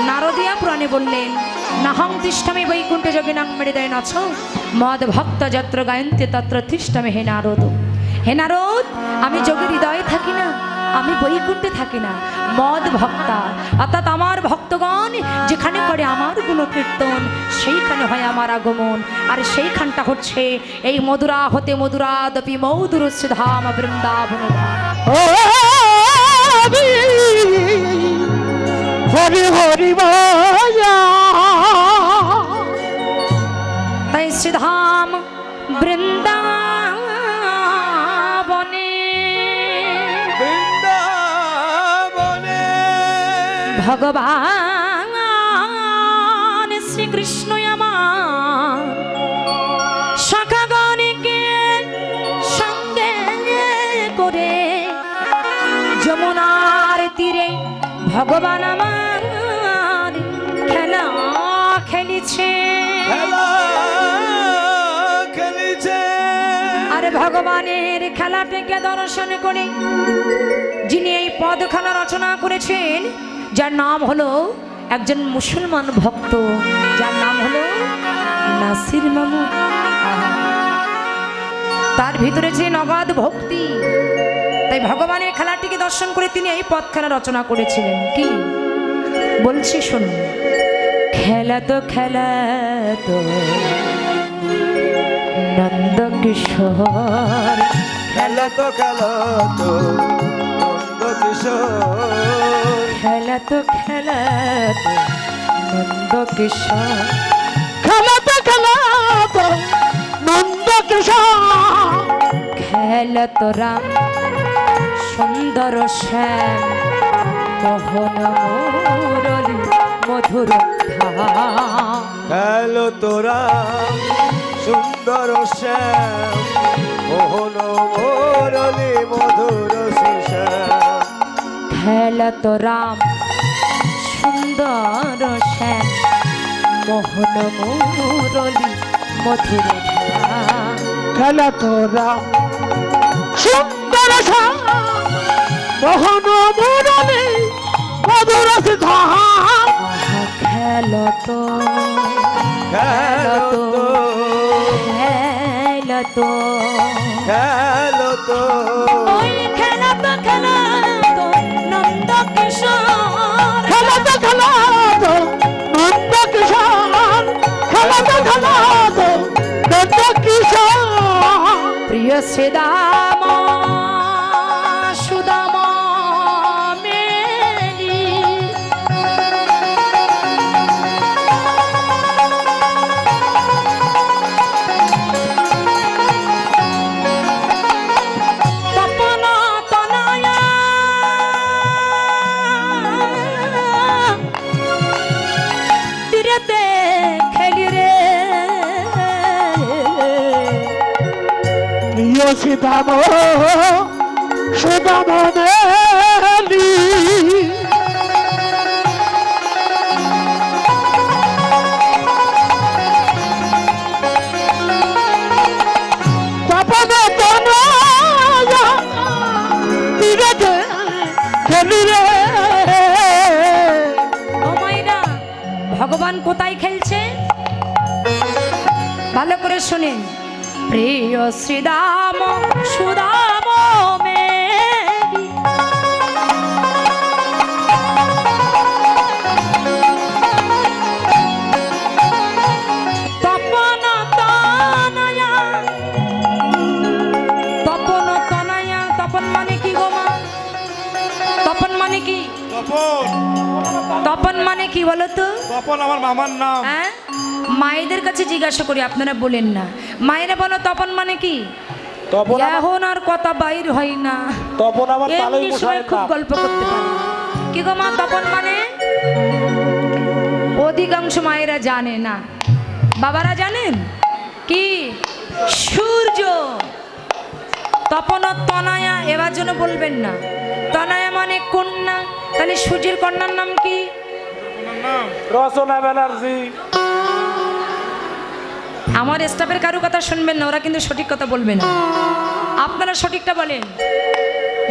নারদিয়া পুরাণে বললেন, নাহং তিষ্ঠামি বৈকুণ্ঠে যোগিনাং মৃদয় নাছ মদ ভক্ত যত্র গায়ন্তে তত্র তিষ্ঠামি। হে নারদ, হে নারদ, আমি যোগের হৃদয়ে থাকি না, আমি বৈকুণ্ঠে থাকি না, মদ ভক্তা অর্থাৎ আমার ভক্তগণ যেখানে করে আমার গুণকীর্তন সেইখানে হয় আমার আগমন। আর সেইখানটা হচ্ছে এই মধুরা হতে মধুরাদপি মধুর ধাম বৃন্দাবন। হরি হরি তাই শ্রীধাম বৃন্দাবনে ভগবান শ্রীকৃষ্ণ আমার শাখাগণকে সঙ্গে করে যমুনার তীরে ভগবান আমার খেলা খেলিছে। আর ভগবানের খেলাটাকে দর্শন করে যিনি এই পদখানা রচনা করেছেন, যার নাম হলো একজন মুসলমান ভক্ত, যার নাম হলো নাসির মামুদ। তার ভিতরে যে নগদ ভক্তি, তাই ভগবানের খেলাটিকে দর্শন করে তিনি এই পদখানা রচনা করেছিলেন। কি বলছি শুনুন। খেলা তো নন্দ কিশোর, খেলা তো নন্দ কিশোর, খেলা তো নন্দ কিশোর, খেলা তো নন্দ কিশোর, খেলা তো রাম সুন্দর শ্যাম মোহন মুরলী মধুর ধাম। খেলো তোরা সুন্দর শ্যাম মোহন মুরলী মধুর শ্যাম। খেলা তো রাম সুন্দর শ্যাম মোহন মুরলী মধুর ধাম। খেলা তোরা সুন্দর শ্যাম মোহন মুরলী মধুর ধাম। খেলা তো খেলো তো খেলো তো ওই খেলা তো নন্দ কিশোর, খেলা তো নন্দ কিশোর, খেলা তো নন্দ কিশোর। প্রিয় শ্রীদাম সুদাম মেলি তপন তনয়া তীরেতে খেলি রে। প্রিয় সীতাম সুদাম মেলি, তপন তনয়া তীরেতে খেলি রে। ও মাইনা, ভগবান কোথায় খেলছে ভালো করে শুনেন। প্রিয় শ্রীদাম সুদাম মেলি তপন তনয়া। তপন তনয়া, তপন মানে কি গো মা? তপন মানে কি? তপন মানে কি বলো তো? তপন আমার মামার নাম। হ্যাঁ, মায়েদের কাছে জিজ্ঞাসা করি, আপনারা বলেন না। মায়েরা বলো তপন মানে কি? তপন এখন আর কথা বাইর হয় না, তপন আমার তালই এমনি সময় খুব গল্প করতে পারে। কি গো মা, তপন মানে? অধিকাংশ মায়েরা জানে না, বাবারা জানেন কি? সূর্য। তপন তনয়া এবার জন্য বলবেন না। তনয়া মানে কন্যা, তাহলে সূর্যের কন্যার নাম কি? রচনা ব্যানার্জি। আমার স্টাফের কারো কথা শুনবেন না, ওরা কিন্তু সঠিক কথা বলবে না। আপনারা সঠিকটা বলেন।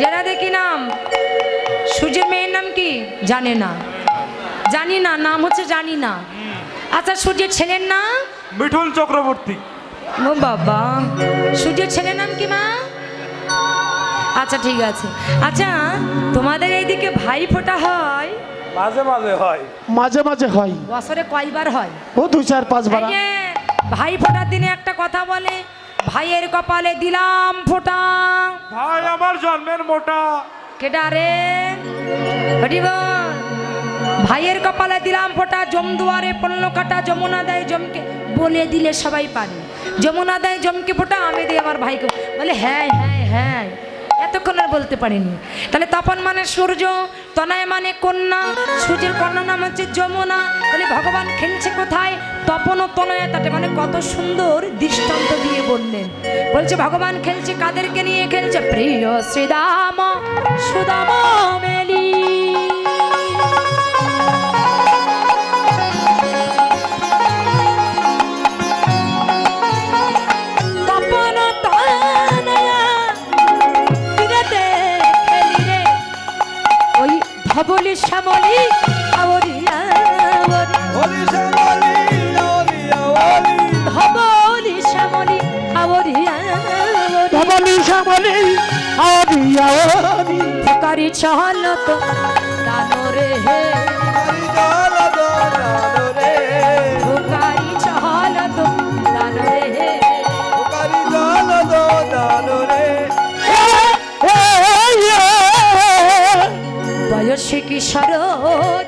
যারা দেখি নাম সূর্যের মেয়ের নাম কি জানে না, জানি না, নাম হচ্ছে জানি না। আচ্ছা, সূর্যের ছেলের নাম? মিঠুন চক্রবর্তী। ও বাবা, সূর্যের ছেলের নাম কি মা? আচ্ছা ঠিক আছে। আচ্ছা, তোমাদের এইদিকে ভাই ফোঁটা হয়? মাঝে মাঝে হয়। মাঝে মাঝে হয়, বছরে কয়বার হয়? ও 2-4-5 বার। এই যে ভাই ফোঁটার দিনে একটা কথা বলে, ভাইয়ের কপালে দিলাম ফোঁটা। ভাই আমার জন্মের মোটা। কেডা রে? হরি বল। ভাইয়ের কপালে দিলাম ফোঁটা, জমদুয়ারে পড়লো কাটা, যমুনা দেয় জমকে, বলে দিলে সবাই পারে। যমুনা দেয় জমকে ফোঁটা, আমি দিই আমার ভাইকে। বলে হ্যাঁ হ্যাঁ হ্যাঁ, এতক্ষণ আর বলতে পারিনি। তাহলে তপন মানে সূর্য, তনয় মানে কন্যা, সূর্যের কন্যা নাম হচ্ছে যমুনা। তাহলে ভগবান খেলছে কোথায়? তপন ও তনয় তাতে, মানে কত সুন্দর দৃষ্টান্ত দিয়ে বললেন। বলছে ভগবান খেলছে কাদেরকে নিয়ে খেলছে? প্রিয় শ্রীরাম সুদাম মেলি। তপন তনয়া তীরেতে খেলি রে, ওই ধবলি শ্যামলি আবরিয়া আবরি। ওলি শ্যামলি, ওলি ওলি। ধবলি শ্যামলি আবরিয়া আবরি। ধবলি শ্যামলি আদিয়া আদি। ফুকারি চল তো দানরে হে, হরি জল দানো রে। ফুকারি চল তো দানরে হে। হরি জল দানো রে। বয়সে কিশোর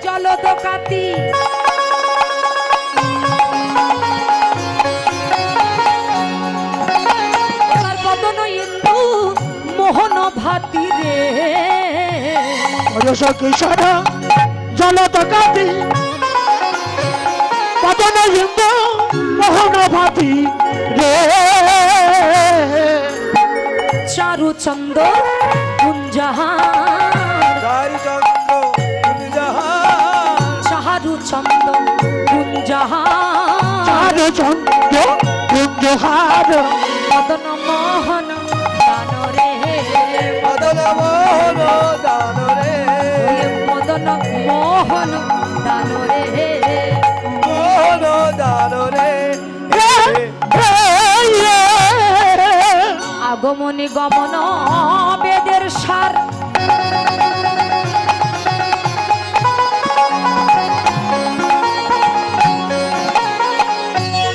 জলদ কাতি, তার বদন ইন্দু মোহন ভাতি রে। বয়স কিশোর জলত কাতি, পদন ইন্দু মোহন ভাতি রে। চারু চন্দ কুঞ্জাহার, চারি চন্দ্র কুঞ্জহার। চারু চন্দ কুঞ্জাহার। চারু চন্দ্র কুঞ্জহার। মদন মোহন দানরে, মদন মোহন দানো রে। মদন মোহন দানরে। মোহন দানো রে। আগমনী গমন বেদের সার,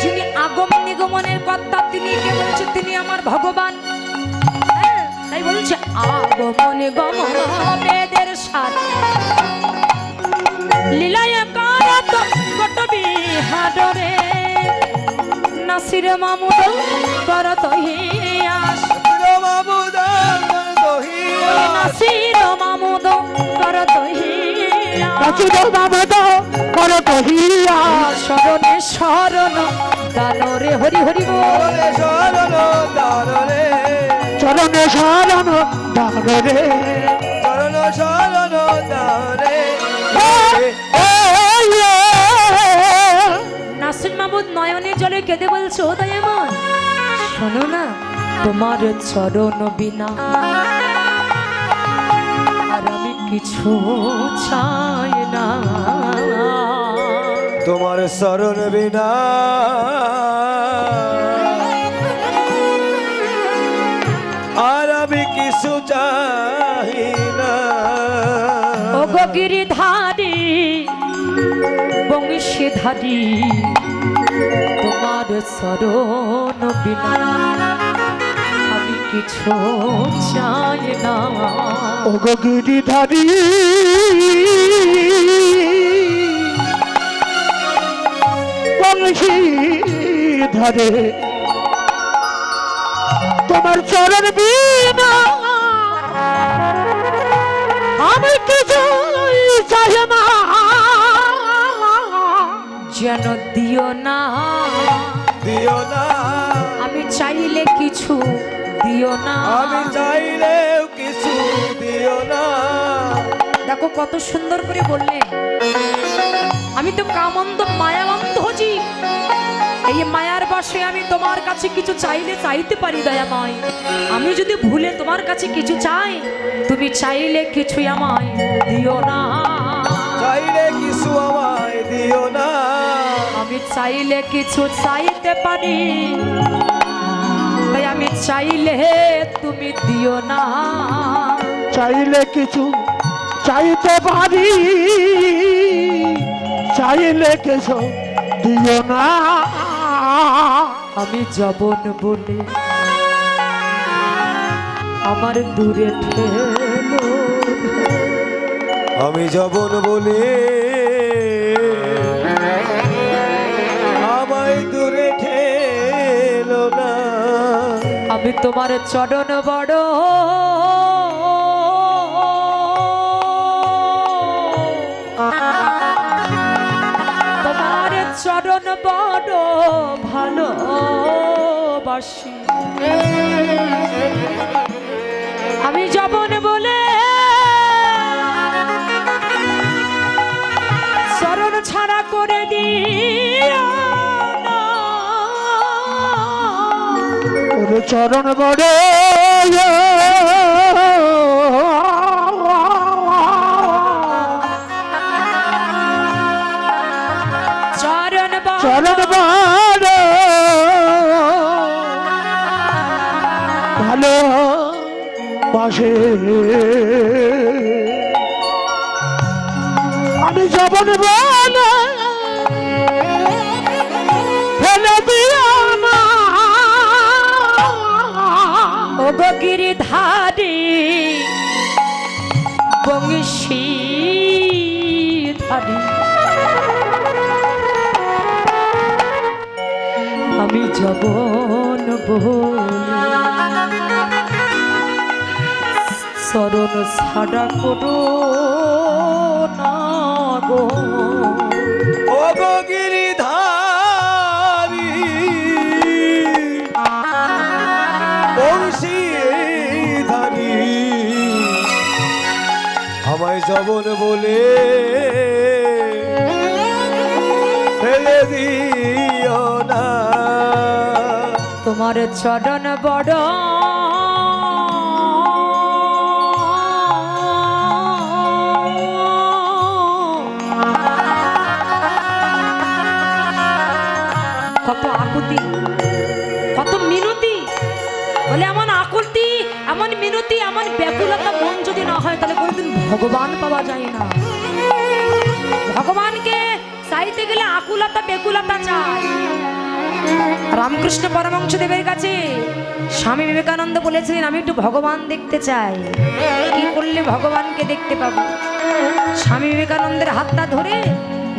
যিনি আগমন নিগমনের কর্তা, তিনি কে বলছে? তিনি আমার ভগবান। হ্যাঁ, তাই বলছে আগমন গমন বেদের সার, লীলায় কারত কট বিহারে। নাসির মামুদ করত হিয়াস, নাসির মামুদ করত হিয়াস। নাচিদ মামদ করত হিয়া। শরণে শরণ দানরে, হরি হরি বল। চরণে শরণ দান রে। নাসির মামুদ নয়নের জলে কেঁদে বলছে, ও দয়ামন শোনো না, তোমার চরণ বিনা আর আমি কিছু চাই না। তোমার শরণ বিনা আর আমি কিছু চাই না। ও গো গিরিধারী বংশীধারী, তোমার শরণ বিনা আমি কিছু চাই না। ও গো গিরিধারী বংশীধারে, তোমার চরণ বিনা আমি কিছু চাই না। যেন দিও না, দিও না। আমি চাইলে কিছু দিও না। আমি চাইলেও কিছু দিও না। দেখো কত সুন্দর করে বললেন, আমি তো কামন্দ মায়াবন্ধ হচ্ছি, এই মায়ার বশে আমি তোমার কাছে কিছু চাইলে চাইতে পারি দয়াময়। আমি যদি ভুলে তোমার কাছে কিছু চাই, তুমি চাইলে কিছুই আমায় দিও না। চাইলে কিছু আমায় দিও না। আমি চাইলে কিছু চাইতে পারি, তাই আমি চাইলে তুমি দিও না। চাইলে কিছু চাইতে পারি, চাইলে কিছু দিও না। আমি যবন বলে আমার দূরে ঠেলো, আমি যবন বলে আমায় দূরে ঠেলো না। আমি তোমার চরণ বড় তোমার চরণ বড় ভালোবাসি। আমি যবন বলে চরণ ছাড়া করে দিও না। ওর চরণ বড় চরণ বড় ভালো বাসে। আমি যবন বলে ফেলে দিও না। ও গিরিধারী বংশীধারী, আমি যবন বলে চরণ ছাড়া করো না গো। ও গো গিরিধারী বংশীধারী, আমায় যবন বলে ফেলে দিও না। তোমার চরণ বড় কত আকুতি, কত মিনতি, বলে এমন আকুতি, এমন মিনতি, এমন ব্যাকুলতা মন যদি না হয় তাহলে কোনোদিন ভগবান পাওয়া যায় না। ভগবানকে চাইতে গেলে আকুলতা বেকুলতা চাই। রামকৃষ্ণ পরমহংসদেবের কাছে স্বামী বিবেকানন্দ বলেছিলেন, আমি একটু ভগবান দেখতে চাই, কি করলে ভগবানকে দেখতে পাবো? স্বামী বিবেকানন্দের হাতটা ধরে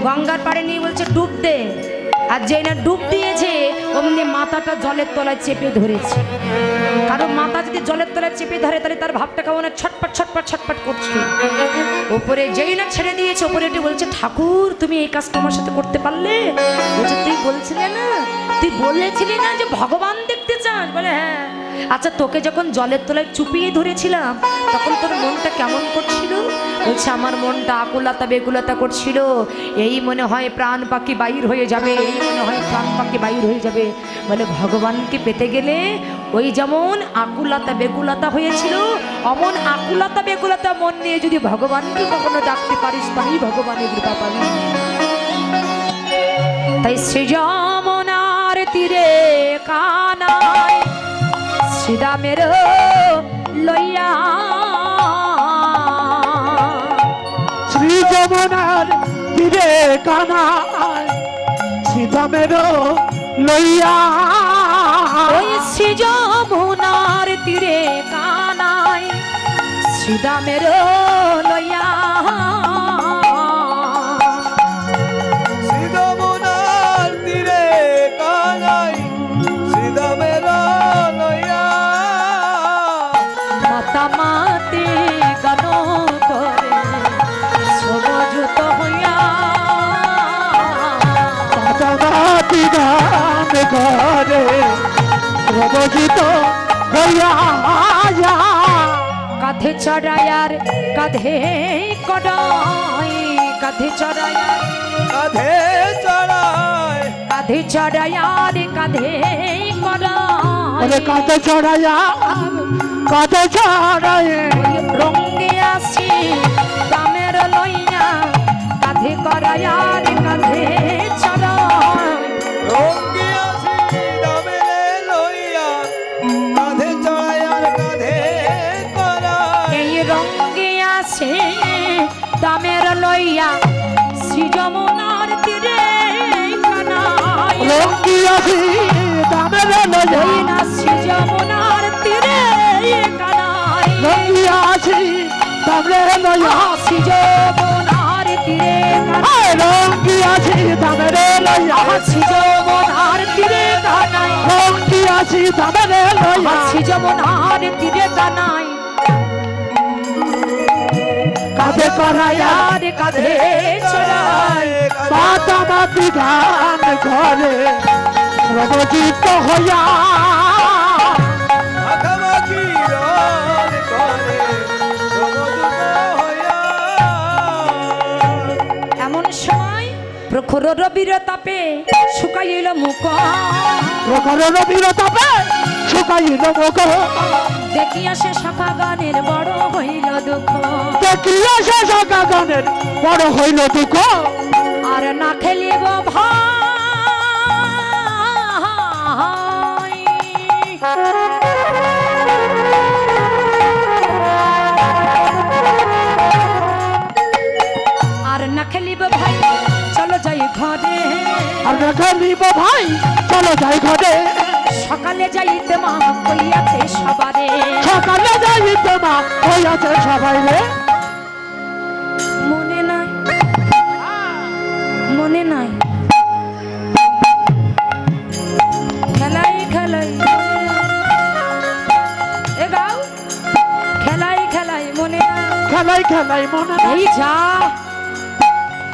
গঙ্গার পাড়ে নিয়ে বলছে ডুব দে, আর যেই না ডুব দিয়েছে অমনি মাথাটা জলের তলায় চেপে ধরেছে। কারণ মাথা যদি জলের তলায় চেপে ধরে তাহলে তার ভাবটা কেমন ছটপট ছটপট ছটপট করছে। ওপরে যেই না ছেড়ে দিয়েছে ওপরে এটি বলছে, ঠাকুর তুমি এই কাজটা আমার সাথে করতে পারলে? বলছে তুই বলছিলে না, তুই বলেছিলি না যে ভগবান দেখতে চাস? বলে হ্যাঁ। আচ্ছা তোকে যখন জলের তলায় চুপিয়ে ধরেছিলাম তখন তোর মনটা কেমন করছিল? বলছে আমার মনটা আকুলতা বেকুলতা করছিল, এই মনে হয় প্রাণ পাখি বাইর হয়ে যাবে, এই মনে হয় প্রাণ পাখি বাইর হয়ে যাবে। বলে ভগবানকে পেতে গেলে ওই যেমন আকুলতা বেকুলতা হয়েছিল অমন আকুলতা বেকুলতা মন নিয়ে যদি ভগবানকে কখনো ডাকতে পারিস তাই ভগবানের কৃপা পাবি। তাই শ্রী যমুনার তীরে কানাই শ্রীরামের লইয়া, শ্রী যমুনার তীরে কানাই শ্রীরামের লইয়া। ওই শ্রী যমুনার তীরে কানাই শ্রীরামের লইয়া, শ্রীযমুনার তীরে কানাই শ্রীরামের লইয়া। মাতামাতি গান করে সমঝুত হইয়া, মাতামাতি গান করে প্রবজিত হইয়া। কাঁধে চড়ায়ার কাঁধে কড়াই, কাঁধে চড়ায়ার কাঁধে চড়ায় কাঁধে চড়ায়ার কাঁধে কড়াই, কাঁধে চড়াইয়া কাঁধে চড়াই রঙ্গে আসি দামের লইয়া, কাঁধে করায়ার কাঁধে চড়ায় রঙ্গি আসি দামেরে লইয়া কাঁধে চড়াই আর কাঁধে করাই এই রঙ্গে আছে দামের লইয়া শ্রী যমুনার তীরে কানাই রঙ্গি আছি দামের লইয়া ওই না শ্রী যমুনার তীরে কানাই রঙ্গি আছি দামের লইয়া শ্রী যমুনার তীরে কানাই রঙ্গি আছি দামের লইয়া শ্রী যমুনার তীরে কানাই রঙ্গি আছি দামের লইয়া শ্রী যমুনার তীরে কানাই কাঁধে করাইয়া আর কাঁধে চড়াই মাতা মাতি গান ঘরে প্রবজিত হইয়া মাখামাখি রন করে সমযুত হইয়া এমন সময় প্রখর রবির তাপে শুকাইল মুখ প্রখর রবির তাপে শুকাইল মুখ দেখিয়া সে শাখা গানের বড় হইল দুঃখ দেখিয়া সে শাখা গানের বড় হইল দুঃখ আর না খেলিব ভাই আর না খেলিব ভাই চলো যাই ঘরে আর খেলিব ভাই চলো যাই ঘরে সকালে যাইতে মা কইয়াছে সবারে সকালে যাইতে মা হইয়াছে সবাই রে মনে নাই মনে নাই খেলাই খেলাই এ গাও খেলাই খেলাই মনে নাই খেলাই খেলাই মনে নাই এই যা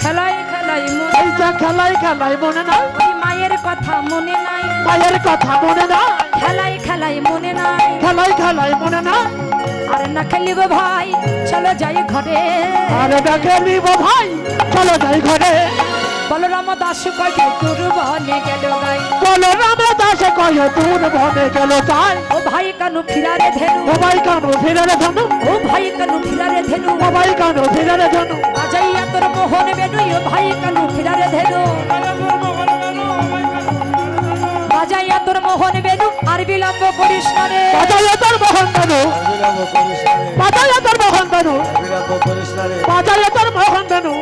খেলাই খেলাই মনে এই যে খেলাই খেলাই মনে নাই ওই মায়ের কথা মনে নাই মায়ের কথা মনে নাই খেলাই খেলাই মনে নাই খেলাই খেলাই মনে নাই আর না খেলিব ভাই চলো যাই ঘরে আরে খেলিব ভাই চলো যাই ঘরে বলরাম দাস কয় তোর বনে গেল গাই বলো রাম দাসে কয়ে তোর বনে গেল তাই ও ভাই কানু ফিরারে ধেনু ও ভাই কানু ফিরে রে ধনু ও ভাই কানু ফিরারে ধেনু ও ভাই কানু ফিরে রে ধনু বাজাইয়া তোর মোহন বেনু ও ভাই কানু ফিরারে ধেনু বাজাইয়া তোর মোহন বেনু আর বিলম্ব করিস না রে বাজাইয়া তোর মোহন ধনু বিরাম করিস না রে বাজাইয়া তোর মোহন ধনু বিরাম করিস না রে বাজাইয়া তোর মোহন ধনু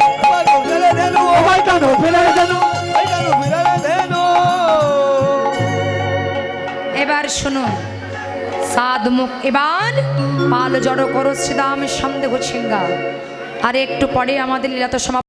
ফিরে দেনু ও ভাই কানু ফিরে রে ধনু ফিরে দেনু এবার শুনুন সাদ মুখ এবার পাল জড়ো করো শ্রীদাম সন্দেহ সিংহা আর একটু পরে আমাদের লীলা তো সমাপ্ত